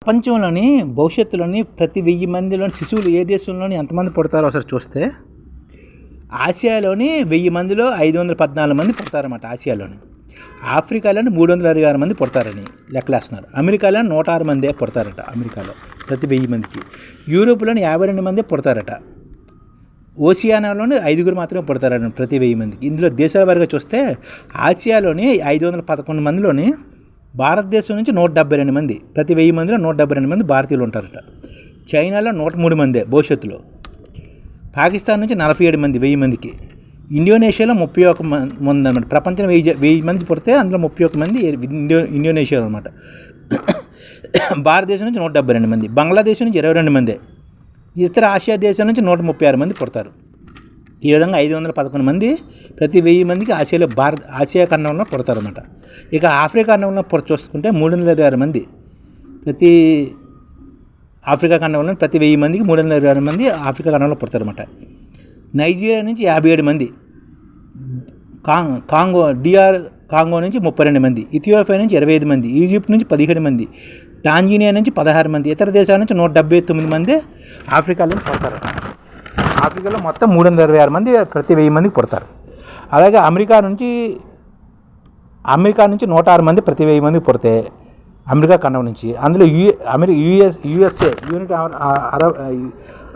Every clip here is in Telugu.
ప్రపంచంలోని భవిష్యత్తులోని ప్రతి 1000 మందిలోని శిశువులు ఏ దేశంలోని ఎంతమంది పుడతారో ఒకసారి చూస్తే ఆసియాలోని 1000 మందిలో 514 మంది పుడతారన్నమాట. ఆసియాలోని ఆఫ్రికాలోని 366 మంది పుడతారని లెక్కలేస్తున్నారు. అమెరికాలోని 106 మందే పుడతారట. అమెరికాలో ప్రతి 1000 మందికి. యూరోప్లోని 52 మందే పుడతారట. ఓసియానాలోని 5 మాత్రమే పుడతారట ప్రతి 1000 మందికి. ఇందులో దేశాల వారిగా చూస్తే ఆసియాలోని 511 మందిలోని భారతదేశం నుంచి 172 మంది, ప్రతి 1000 మందిలో 172 మంది భారతీయులు ఉంటారట. చైనాలో 103 మందే భవిష్యత్తులో. పాకిస్తాన్ నుంచి 47 మంది 1000 మందికి. ఇండోనేషియాలో 31 మంది అనమాట. ప్రపంచంలో 1000 మంది పుడితే అందులో 31 మంది ఇండోనేషియాలో అనమాట. భారతదేశం నుంచి 172 మంది, బంగ్లాదేశ్ నుంచి 22 మందే, ఇతర ఆసియా దేశాల నుంచి 136 మంది పుడతారు. ఈ విధంగా 511 మంది ప్రతి 1000 మందికి ఆసియా ఖండంలో పుడతారన్నమాట. ఇక ఆఫ్రికా ఖండంలో చూసుకుంటే 326 మంది ప్రతి ఆఫ్రికా ఖండంలో ప్రతి 1000 మందికి 326 మంది ఆఫ్రికా ఖండంలో పుడతారన్నమాట. నైజీరియా నుంచి 57 మంది, కాంగో నుంచి 32 మంది, ఇథియోపియా నుంచి 25 మంది, ఈజిప్ట్ నుంచి 17 మంది, టాంజానియా నుంచి 16 మంది, ఇతర దేశాల నుంచి 179 మంది ఆఫ్రికాలో పుడతారు. ఆఫ్రికాలో మొత్తం 326 మంది ప్రతి 1000 మందికి పుడతారు. అలాగే అమెరికా నుంచి 106 మంది ప్రతి 1000 మందికి పుడితే అమెరికా ఖండం నుంచి. అందులో యుఎస్ఏ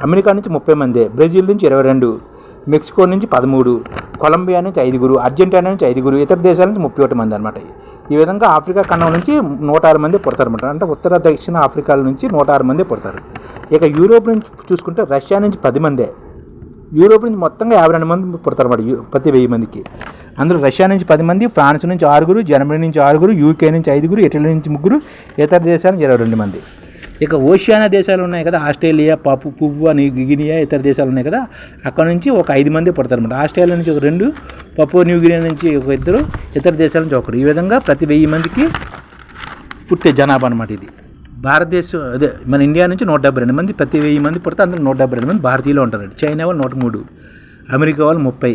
అమెరికా నుంచి 30 మంది, బ్రెజిల్ నుంచి 22, మెక్సికో నుంచి 13, కొలంబియా నుంచి 5, అర్జెంటీనా నుంచి 5, ఇతర దేశాల నుంచి 31 మంది అనమాట. ఈ విధంగా ఆఫ్రికా ఖండం నుంచి 106 మంది పుడతారన్నమాట. అంటే ఉత్తర దక్షిణ ఆఫ్రికాల నుంచి 106 మంది పుడతారు. ఇక యూరోప్ నుంచి చూసుకుంటే రష్యా నుంచి 10 మందే, యూరోప్ నుంచి మొత్తంగా 52 మంది పుడతారన్నమాట ప్రతి 1000 మందికి. అందులో రష్యా నుంచి 10 మంది, ఫ్రాన్స్ నుంచి 6, జర్మనీ నుంచి 6, యూకే నుంచి 5, ఇటలీ నుంచి 3, ఇతర దేశాల నుంచి 22 మంది. ఇక ఓషియానా దేశాలు ఉన్నాయి కదా, ఆస్ట్రేలియా, పువ్వా న్యూగినియా, ఇతర దేశాలు ఉన్నాయి కదా, అక్కడ నుంచి ఒక 5 మంది పుడతారన్నమాట. ఆస్ట్రేలియా నుంచి ఒక 2, పపువా న్యూగినియా నుంచి ఒక 2, ఇతర దేశాల నుంచి 1. ఈ విధంగా ప్రతి 1000 మందికి పుట్టే జనాభా అనమాట ఇది. భారతదేశం మన ఇండియా నుంచి 172 మంది ప్రతి 1000 మంది పుడితే అందులో 172 మంది భారతీయులు ఉంటారు. చైనా వాళ్ళు 103, అమెరికా వాళ్ళు 30,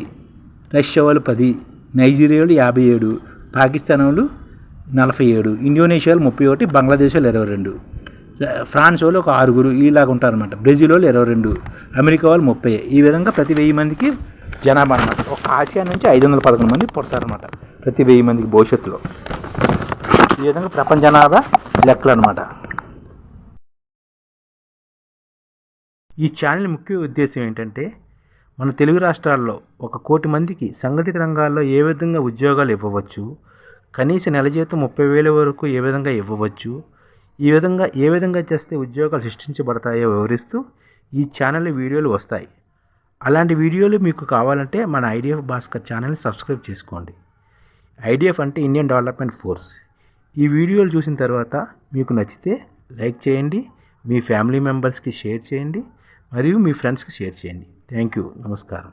రష్యా వాళ్ళు 10, నైజీరియా వాళ్ళు 57, పాకిస్తాన్ వాళ్ళు 47, ఇండోనేషియా వాళ్ళు 31, బంగ్లాదేశ్ వాళ్ళు 22, ఫ్రాన్స్ వాళ్ళు ఒక 6 ఇలాగ ఉంటారన్నమాట. బ్రెజిల్ వాళ్ళు 22, అమెరికా వాళ్ళు 30. ఈ విధంగా ప్రతి 1000 మందికి జనాభా అనమాట. ఒక ఆసియా నుంచి 511 మంది పుడతారన్నమాట ప్రతి 1000 మందికి భవిష్యత్తులో. ఈ విధంగా ప్రపంచ జనాభా లెక్కలు అనమాట. ఈ ఛానల్ ముఖ్య ఉద్దేశం ఏంటంటే మన తెలుగు రాష్ట్రాల్లో 1 కోటి మందికి సంఘటిత రంగాల్లో ఏ విధంగా ఉద్యోగాలు ఇవ్వవచ్చు, కనీస నెల జీతం 30,000 వరకు ఏ విధంగా ఇవ్వవచ్చు, ఏ విధంగా చేస్తే ఉద్యోగాలు సృష్టించబడతాయో వివరిస్తూ ఈ ఛానల్ వీడియోలు వస్తాయి. అలాంటి వీడియోలు మీకు కావాలంటే మన ఐడిఎఫ్ భాస్కర్ ఛానల్ని సబ్స్క్రైబ్ చేసుకోండి. ఐడిఎఫ్ అంటే ఇండియన్ డెవలప్మెంట్ ఫోర్స్. ఈ వీడియోలు చూసిన తర్వాత మీకు నచ్చితే లైక్ చేయండి, మీ ఫ్యామిలీ మెంబర్స్కి షేర్ చేయండి, మరియు మీ ఫ్రెండ్స్కి షేర్ చేయండి. Thank you. నమస్కారం.